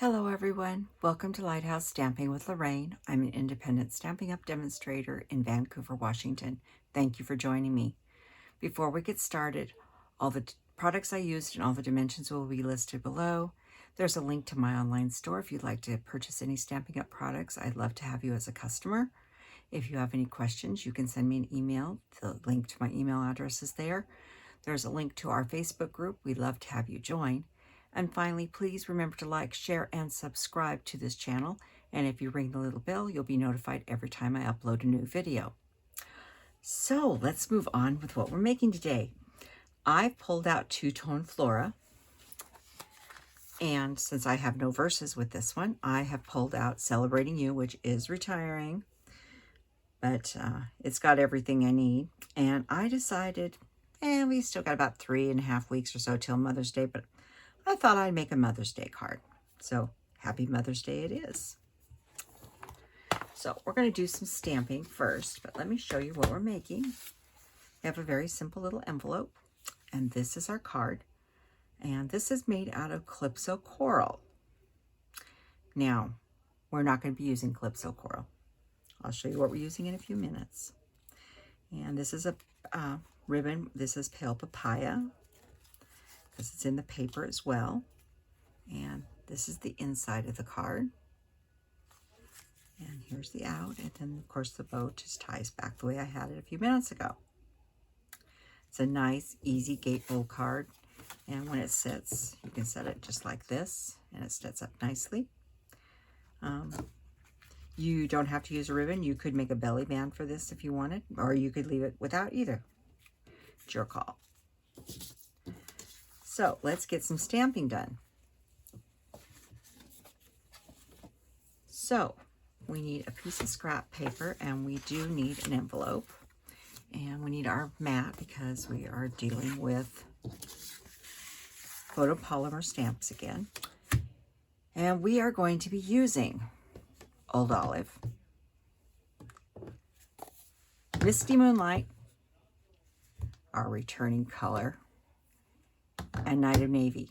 Hello everyone, welcome to Lighthouse Stamping with Lorraine. I'm an independent Stampin' Up! Demonstrator in Vancouver, Washington. Thank you for joining me. Before we get started, all the products I used and all the dimensions will be listed below. There's a link to my online store if you'd like to purchase any Stampin' Up! Products. I'd love to have you as a customer. If you have any questions, you can send me an email. The link to my email address is there. There's a link to our Facebook group. We'd love to have you join. And finally, please remember to like, share, and subscribe to this channel. And if you ring the little bell, you'll be notified every time I upload a new video. So let's move on with what we're making today. I pulled out two-tone Flora. And since I have no verses with this one, I have pulled out Celebrating You, which is retiring. But it's got everything I need. And I decided, we still got about 3.5 weeks or so till Mother's Day, but I thought I'd make a Mother's Day card. So happy Mother's Day it is. So we're going to do some stamping first, but let me show you what we're making. We have a very simple little envelope, and this is our card. And this is made out of Calypso Coral. Now, we're not going to be using Calypso Coral. I'll show you what we're using in a few minutes. And this is a ribbon. This is Pale Papaya, because it's in the paper as well. And this is the inside of the card. And here's the out. And then, of course, the bow just ties back the way I had it a few minutes ago. It's a nice, easy gatefold card. And when it sits, you can set it just like this, and it sits up nicely. You don't have to use a ribbon. You could make a belly band for this if you wanted, or you could leave it without either. It's your call. So let's get some stamping done. So we need a piece of scrap paper, and we do need an envelope. And we need our mat because we are dealing with photopolymer stamps again. And we are going to be using Old Olive, Misty Moonlight, our returning color, and Night of Navy.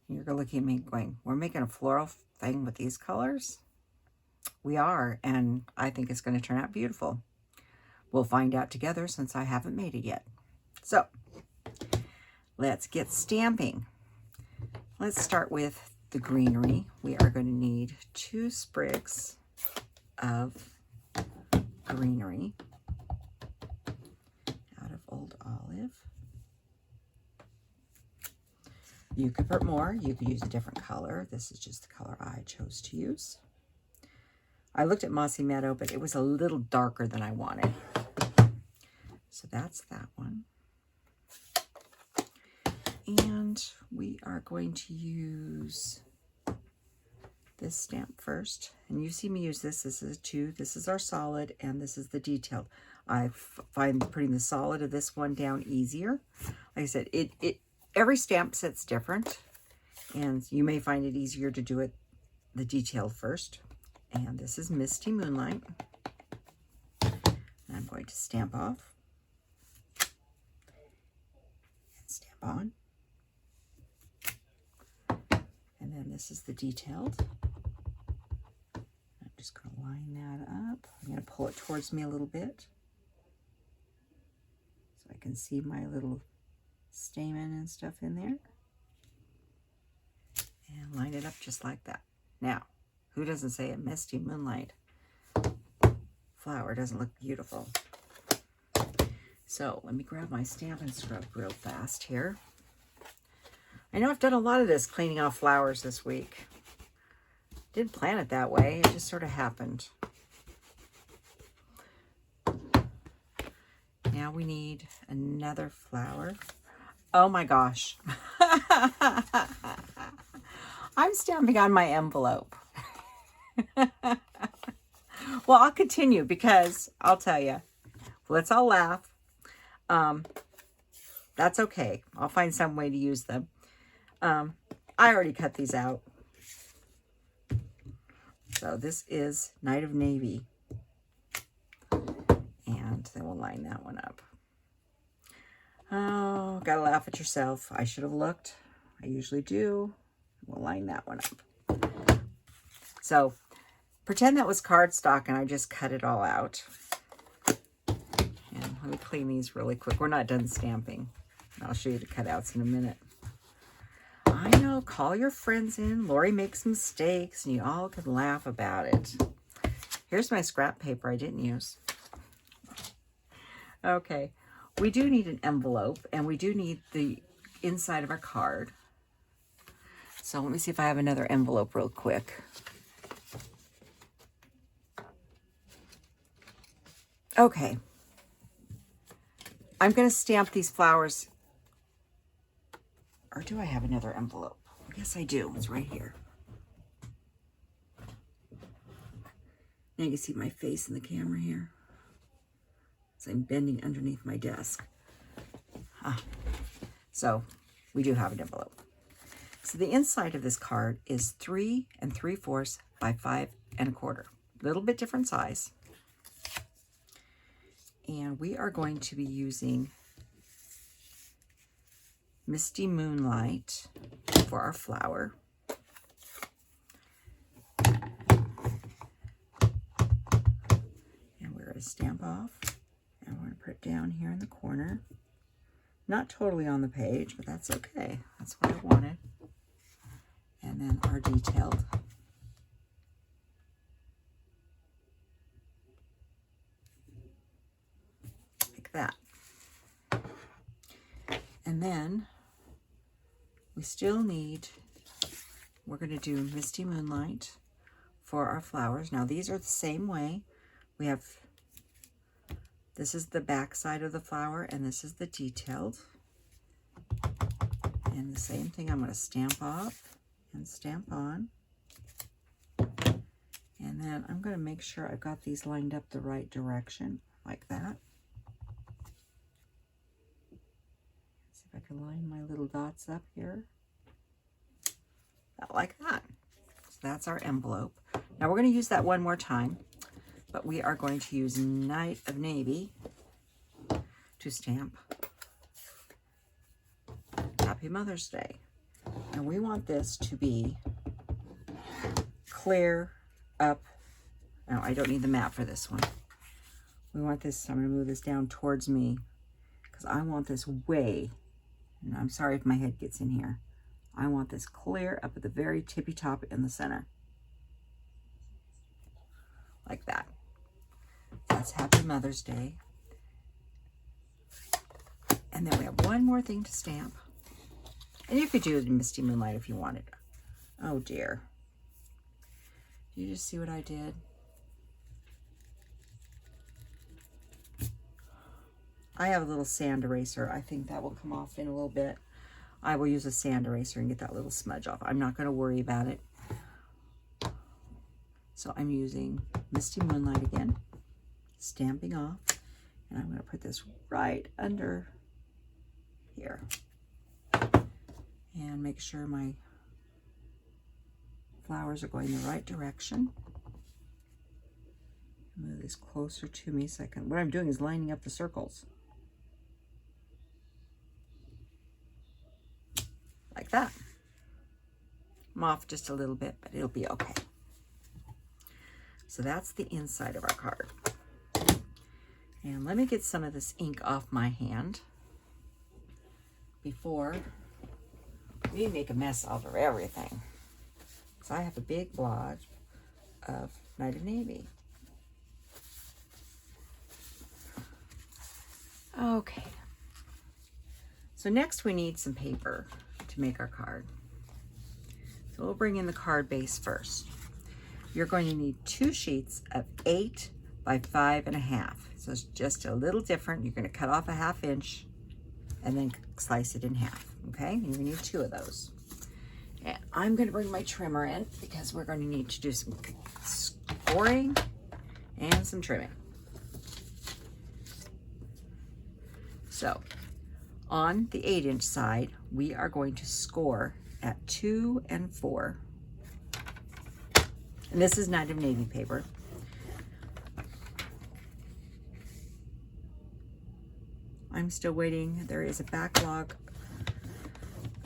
You're going to look at me going, we're making a floral thing with these colors? We are, and I think it's going to turn out beautiful. We'll find out together since I haven't made it yet. So, let's get stamping. Let's start with the greenery. We are going to need 2 sprigs of greenery out of Old Olive. You could put more. You could use a different color. This is just the color I chose to use. I looked at Mossy Meadow, but it was a little darker than I wanted. So that's that one. And we are going to use this stamp first. And you see me use this. This is a 2. This is our solid, and this is the detailed. I find putting the solid of this one down easier. Like I said, every stamp set's different, and you may find it easier to do it the detailed first. And this is Misty Moonlight. And I'm going to stamp off and stamp on. And then this is the detailed. I'm just going to line that up. I'm going to pull it towards me a little bit so I can see my little stamen and stuff in there. And line it up just like that. Now, who doesn't say a Misty Moonlight flower doesn't look beautiful? So let me grab my Stampin' Scrub real fast here. I know I've done a lot of this cleaning off flowers this week. Didn't plan it that way. It just sort of happened. Now we need another flower. Oh my gosh. I'm stamping on my envelope. Well, I'll continue because I'll tell you. Let's all laugh. That's okay. I'll find some way to use them. I already cut these out. So this is Night of Navy. And then we'll line that one up. Oh, gotta laugh at yourself. I should have looked. I usually do. we'll line that one up. So pretend that was cardstock and I just cut it all out. And let me clean these really quick. We're not done stamping. I'll show you the cutouts in a minute. I know, call your friends in. Lori makes mistakes and you all can laugh about it. Here's my scrap paper I didn't use. Okay, we do need an envelope and we do need the inside of our card. So let me see if I have another envelope real quick. Okay. I'm going to stamp these flowers. Or do I have another envelope? I guess I do. It's right here. Now you can see my face in the camera here. So I'm bending underneath my desk. So we do have an envelope. So the inside of this card is 3 3/4 by 5 1/4. A little bit different size. And we are going to be using Misty Moonlight for our flower. And we're going to stamp off. And we're going to put it down here in the corner. Not totally on the page, but that's okay. That's what I wanted. And then our detailed. Like that. And then we still need, we're going to do Misty Moonlight for our flowers. Now these are the same way. We have, this is the back side of the flower and this is the detailed. And the same thing, I'm going to stamp off and stamp on. And then I'm going to make sure I've got these lined up the right direction, like that. See if I can line my little dots up here. Like that. So that's our envelope. Now we're going to use that one more time, but we are going to use Night of Navy to stamp Happy Mother's Day. And we want this to be clear up. No, I don't need the mat for this one. We want this, I'm going to move this down towards me because I want this way, and I'm sorry if my head gets in here. I want this clear up at the very tippy top in the center. Like that. That's Happy Mother's Day. And then we have one more thing to stamp. And you could do it in Misty Moonlight if you wanted. Oh dear. Do you just see what I did? I have a little sand eraser. I think that will come off in a little bit. I will use a sand eraser and get that little smudge off. I'm not going to worry about it. So I'm using Misty Moonlight again, stamping off, and I'm going to put this right under here and make sure my flowers are going the right direction. Move this closer to me so I can, what I'm doing is lining up the circles. Like that. I'm off just a little bit, but it'll be okay. So that's the inside of our card. And let me get some of this ink off my hand before we make a mess out of everything. So I have a big blotch of Night of Navy. Okay. So next we need some paper to make our card. So we'll bring in the card base first. You're going to need 2 sheets of 8 by 5 1/2. So it's just a little different. You're going to cut off a 1/2 inch and then slice it in half. Okay, and you're going to need 2 of those. And I'm going to bring my trimmer in because we're going to need to do some scoring and some trimming. So on the 8-inch side, we are going to score at 2 and 4. And this is Night of Navy paper. I'm still waiting. There is a backlog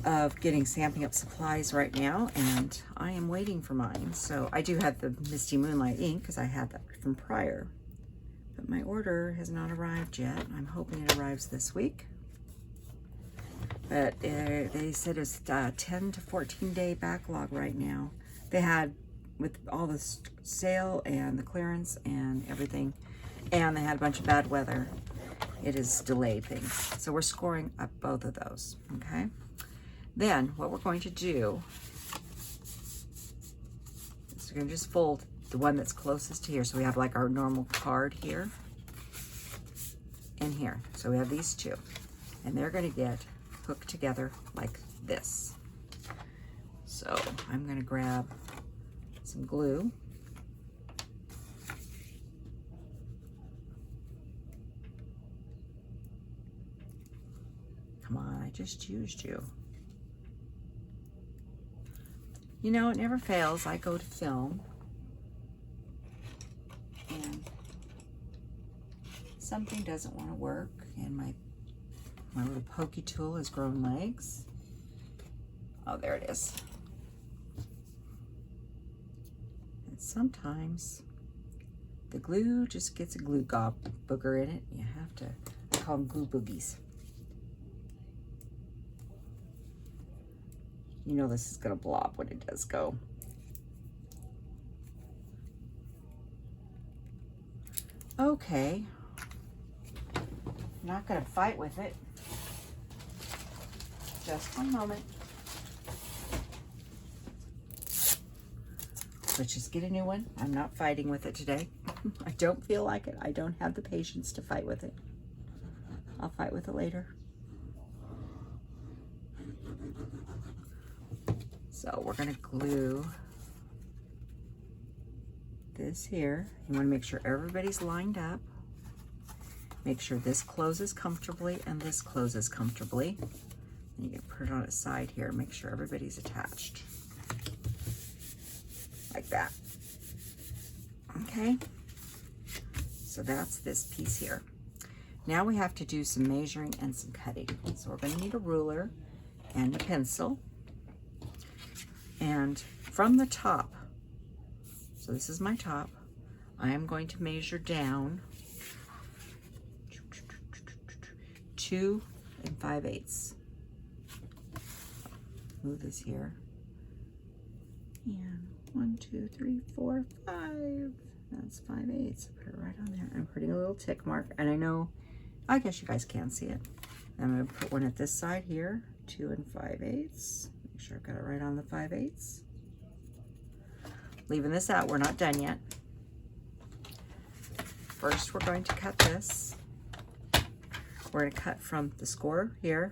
of getting Stampin' Up supplies right now, and I am waiting for mine. So I do have the Misty Moonlight ink because I had that from prior, but my order has not arrived yet. I'm hoping it arrives this week. But they said it's 10 to 14 day backlog right now. They had, with all the sale and the clearance and everything, and they had a bunch of bad weather, it has delayed things. So we're scoring up both of those, okay? Then what we're going to do is we're going to just fold the one that's closest to here. So we have like our normal card here and here. So we have these two, and they're going to get hooked together like this. So I'm going to grab some glue. Come on, I just used you. You know, it never fails. I go to film and something doesn't want to work, and my little pokey tool has grown legs. Oh, there it is. And sometimes the glue just gets a glue booger in it. You have to, I call them glue boogies. You know this is gonna blob when it does go. Okay. I'm not gonna fight with it. Just one moment. Let's just get a new one. I'm not fighting with it today. I don't feel like it. I don't have the patience to fight with it. I'll fight with it later. So we're gonna glue this here. You wanna make sure everybody's lined up. Make sure this closes comfortably and this closes comfortably. And you can put it on its side here. Make sure everybody's attached. Like that. Okay? So that's this piece here. Now we have to do some measuring and some cutting. So we're gonna need a ruler and a pencil. And from the top, so this is my top, I am going to measure down 2 5/8. Move this here. And 1, 2, 3, 4, 5. That's 5/8. Put it right on there. I'm putting a little tick mark, and I know, I guess you guys can see it. I'm going to put one at this side here, 2 5/8. Make sure I've got it right on the 5/8. Leaving this out, we're not done yet. First, we're going to cut this. We're going to cut from the score here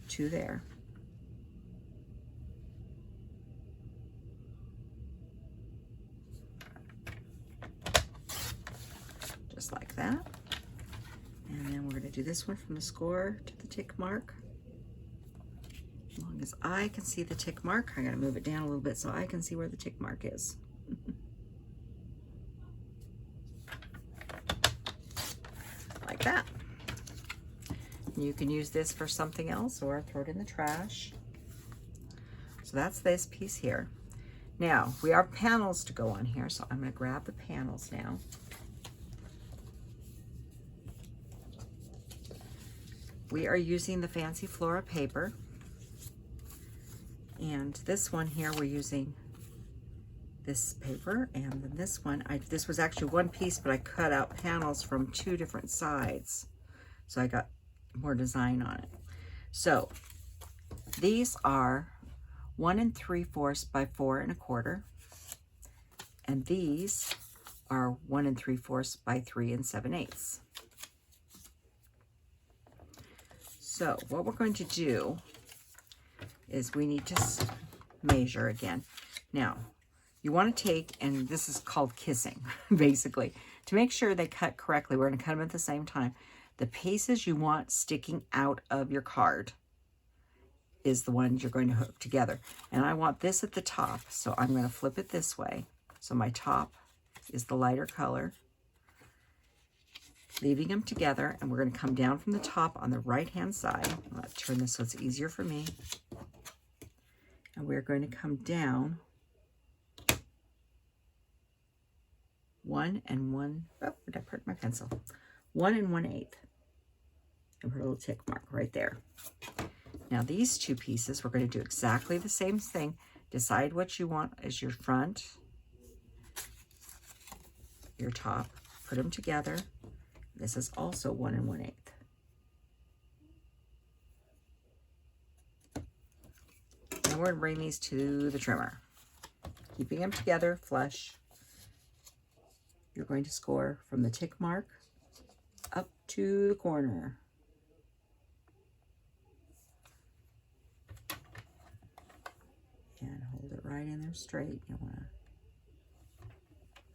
to there. Just like that. And then we're going to do this one from the score to the tick mark. As long as I can see the tick mark, I'm going to move it down a little bit so I can see where the tick mark is. Like that. You can use this for something else or throw it in the trash. So that's this piece here. Now, we have panels to go on here, so I'm going to grab the panels now. We are using the Fancy Flora paper. And this one here, we're using this paper, and then this one, this was actually one piece, but I cut out panels from 2 different sides. So I got more design on it. So these are 1 3/4 by 4 1/4. And these are 1 3/4 by 3 7/8. So what we're going to do is we need to measure again. Now, you want to take, and this is called kissing, basically, to make sure they cut correctly. We're going to cut them at the same time. The pieces you want sticking out of your card is the ones you're going to hook together. And I want this at the top, so I'm going to flip it this way. So my top is the lighter color, leaving them together, and we're going to come down from the top on the right-hand side. Let's turn this so it's easier for me. And we're going to come down 1 and 1. Oh, did I put my pencil? 1 1/8. And put a little tick mark right there. Now these two pieces, we're going to do exactly the same thing. Decide what you want as your front, your top. Put them together. This is also 1 1/8. And we're going to bring these to the trimmer. Keeping them together, flush. You're going to score from the tick mark up to the corner. And hold it right in there straight.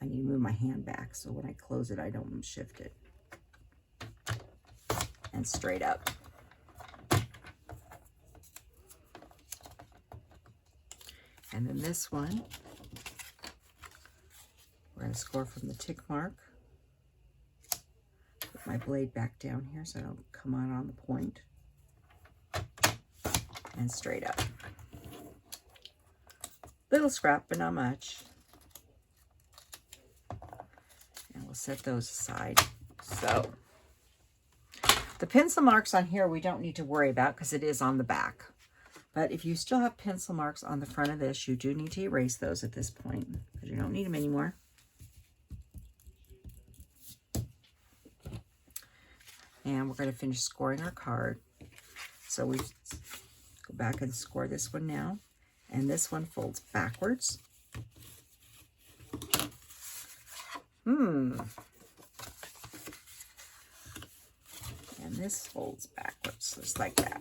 I need to move my hand back so when I close it, I don't shift it. And straight up. And then this one, we're going to score from the tick mark. Put my blade back down here so I don't come on the point. And straight up. Little scrap, but not much. And we'll set those aside. So, the pencil marks on here we don't need to worry about because it is on the back. But if you still have pencil marks on the front of this, you do need to erase those at this point because you don't need them anymore. And we're going to finish scoring our card. So we go back and score this one now. And this one folds backwards. And this folds backwards, just like that.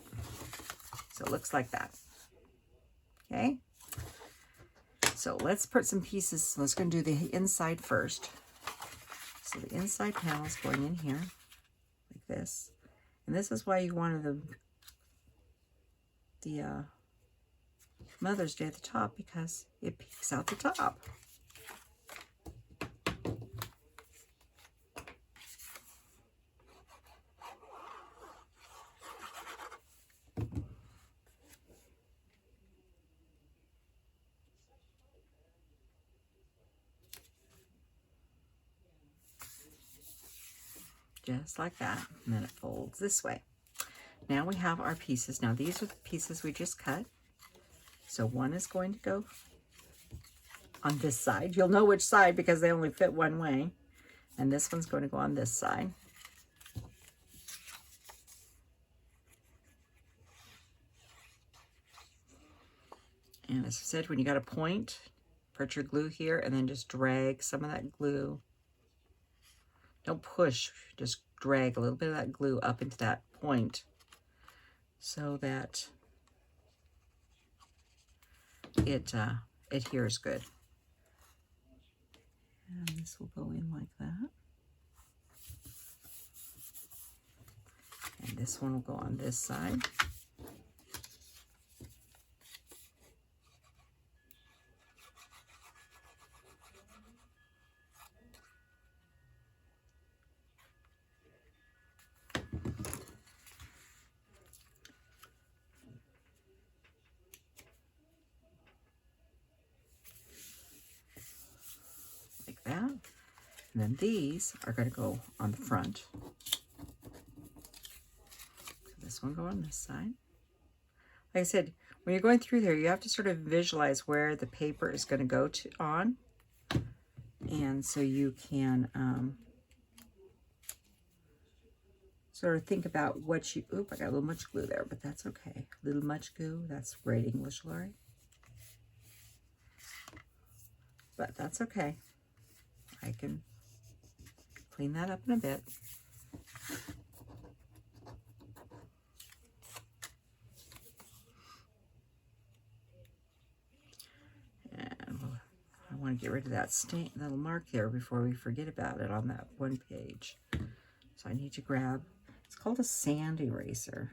So it looks like that. Okay? So let's put some pieces. Let's go do the inside first. So the inside panel is going in here, like this. And this is why you wanted the Mother's Day at the top, because it peeks out the top. Just like that, and then it folds this way. Now we have our pieces. Now these are the pieces we just cut. So one is going to go on this side. You'll know which side because they only fit one way. And this one's going to go on this side. And as I said, when you got a point, put your glue here and then just drag some of that glue. Don't push, just drag a little bit of that glue up into that point so that it adheres good. And this will go in like that. And this one will go on this side. And then these are going to go on the front. So this one go on this side. Like I said, when you're going through there, you have to sort of visualize where the paper is going to go on. And so you can sort of think about what you... Oop, I got a little much glue there, but that's okay. A little much glue, that's great English, Lori. But that's okay. I can clean that up in a bit. And I want to get rid of that stain, little mark there before we forget about it on that one page. So I need to grab, it's called a sand eraser.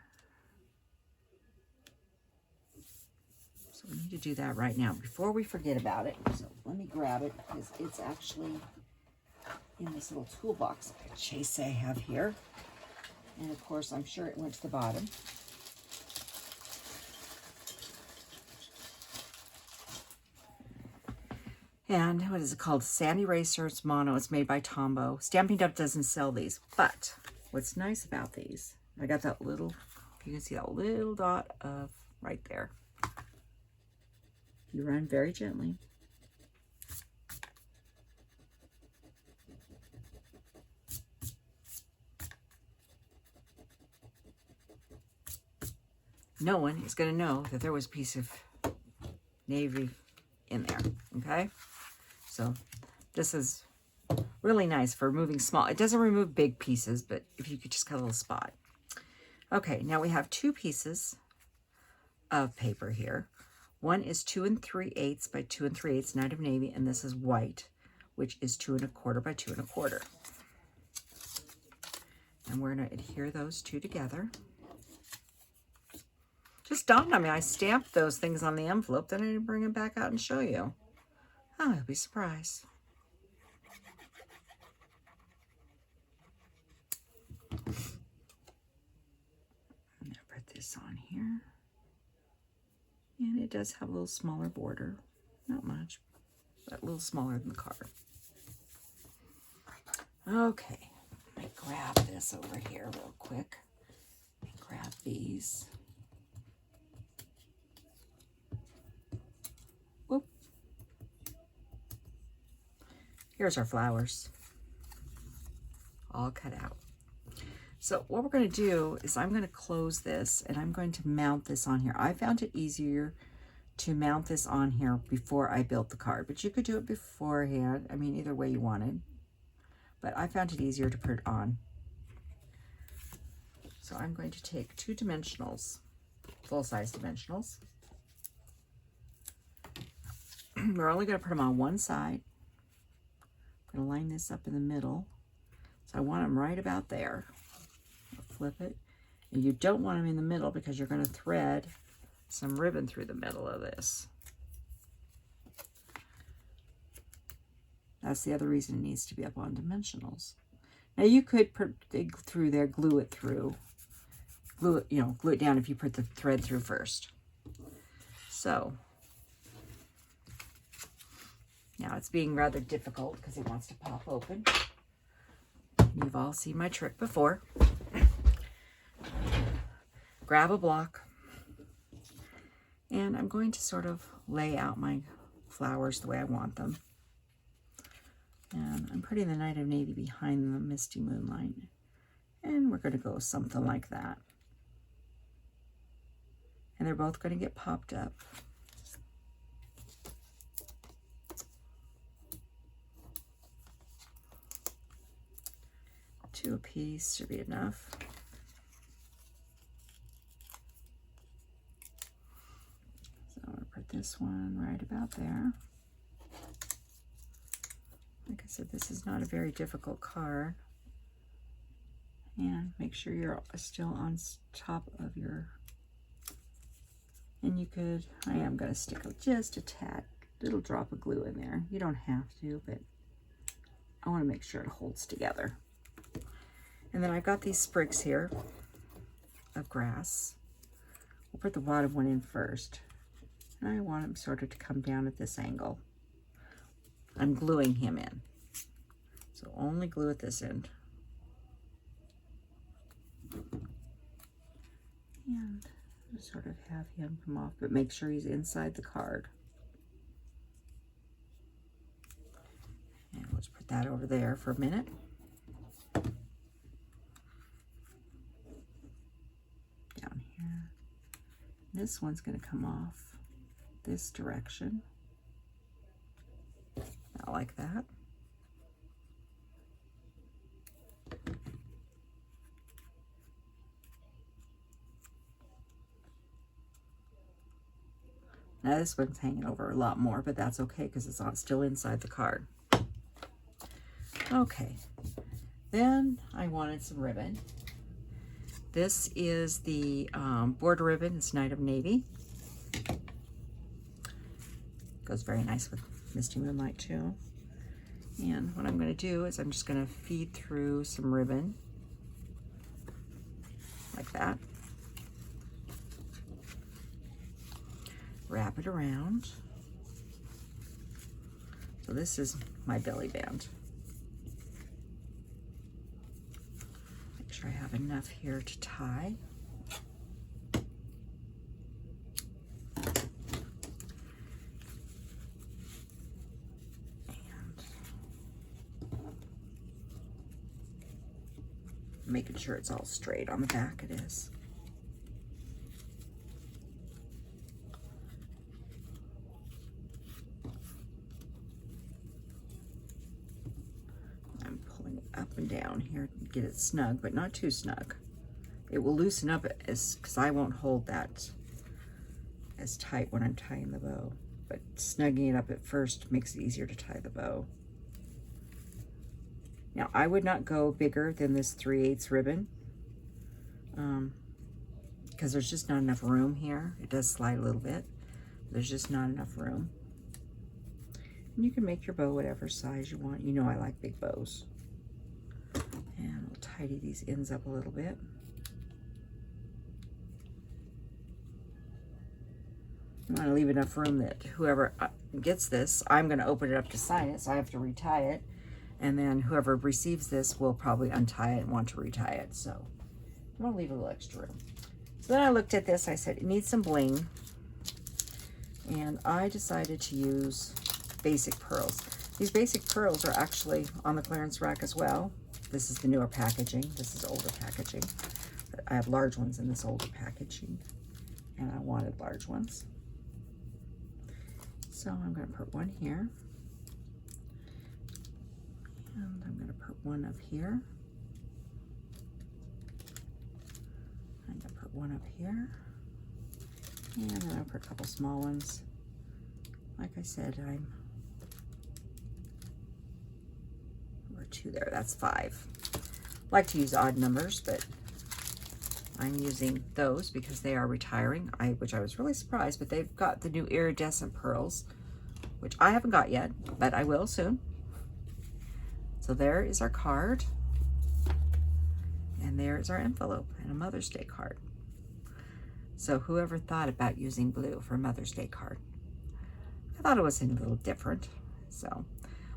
So we need to do that right now before we forget about it. So let me grab it because it's actually in this little toolbox Chase I have here. And of course, I'm sure it went to the bottom. And what is it called? Sand Eraser. It's mono. It's made by Tombow. Stampin' Up! Doesn't sell these. But what's nice about these, I got that little, you can see that little dot of right there. You run very gently. No one is going to know that there was a piece of navy in there, okay? So this is really nice for removing small. It doesn't remove big pieces, but if you could just cut a little spot. Okay, now we have 2 pieces of paper here. One is 2 3/8 by 2 3/8 Night of Navy, and this is white, which is 2 1/4 by 2 1/4. And we're going to adhere those 2 together. Just dawned on me, I stamped those things on the envelope, then I didn't bring them back out and show you. Oh, you'll be surprised. I'm going to put this on here. And it does have a little smaller border. Not much, but a little smaller than the card. Okay, let me grab this over here real quick. Let me grab these. Whoop. Here's our flowers, all cut out. So what we're going to do is I'm going to close this and I'm going to mount this on here. I found it easier to mount this on here before I built the card, but you could do it beforehand. I mean, either way you wanted, but I found it easier to put it on. So I'm going to take 2 dimensionals, full-size dimensionals. We're only going to put them on one side. I'm going to line this up in the middle. So I want them right about there. Flip it. And you don't want them in the middle because you're going to thread some ribbon through the middle of this. That's the other reason it needs to be up on dimensionals. Now you could dig through there, glue it through. Glue it, glue it down if you put the thread through first. So now it's being rather difficult because it wants to pop open. You've all seen my trick before. Grab a block, and I'm going to sort of lay out my flowers the way I want them. And I'm putting the Night of Navy behind the Misty Moonlight, and we're going to go something like that. And they're both going to get popped up. 2 apiece should be enough. So I'm going to put this one right about there. Like I said, this is not a very difficult card. And make sure you're still on top of your, and you could, I am going to stick just a tad, little drop of glue in there. You don't have to, but I want to make sure it holds together. And then I've got these sprigs here of grass. We'll put the bottom one in first. And I want him sort of to come down at this angle. I'm gluing him in. So only glue at this end. And sort of have him come off, but make sure he's inside the card. And let's put that over there for a minute. Down here. This one's going to come off this direction. I like that. Now this one's hanging over a lot more, but that's okay because it's still inside the card. Okay, then I wanted some ribbon. This is the border ribbon. It's Night of Navy. Goes very nice with Misty Moonlight too. And what I'm going to do is I'm just going to feed through some ribbon like that. Wrap it around. So this is my belly band. Make sure I have enough here to tie. Making sure it's all straight on the back. It is. I'm pulling it up and down here to get it snug, but not too snug. It will loosen up because I won't hold that as tight when I'm tying the bow, but snugging it up at first makes it easier to tie the bow. Now, I would not go bigger than this 3/8 ribbon because there's just not enough room here. It does slide a little bit. There's just not enough room. And you can make your bow whatever size you want. You know I like big bows. And we'll tidy these ends up a little bit. You want to leave enough room that whoever gets this, I'm going to open it up to sign it, so I have to retie it. And then whoever receives this will probably untie it and want to retie it. So I'm gonna leave a little extra room. So then I looked at this, I said, it needs some bling. And I decided to use basic pearls. These basic pearls are actually on the clearance rack as well. This is the newer packaging. This is older packaging. I have large ones in this older packaging. And I wanted large ones. So I'm gonna put one here. And I'm going to put one up here. I'm going to put one up here. And then I'll put a couple small ones. Like I said, or 2 there, that's 5. I like to use odd numbers, but I'm using those because they are retiring, which I was really surprised, but they've got the new iridescent pearls, which I haven't got yet, but I will soon. So there is our card, and there is our envelope and a Mother's Day card. So whoever thought about using blue for a Mother's Day card? I thought it was a little different. So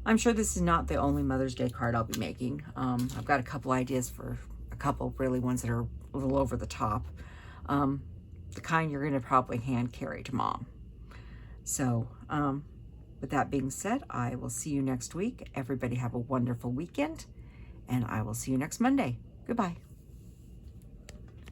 I'm sure this is not the only Mother's Day card I'll be making. I've got a couple ideas for a couple really ones that are a little over the top. The kind you're gonna probably hand carry to mom. So, with that being said, I will see you next week. Everybody have a wonderful weekend, and I will see you next Monday. Goodbye.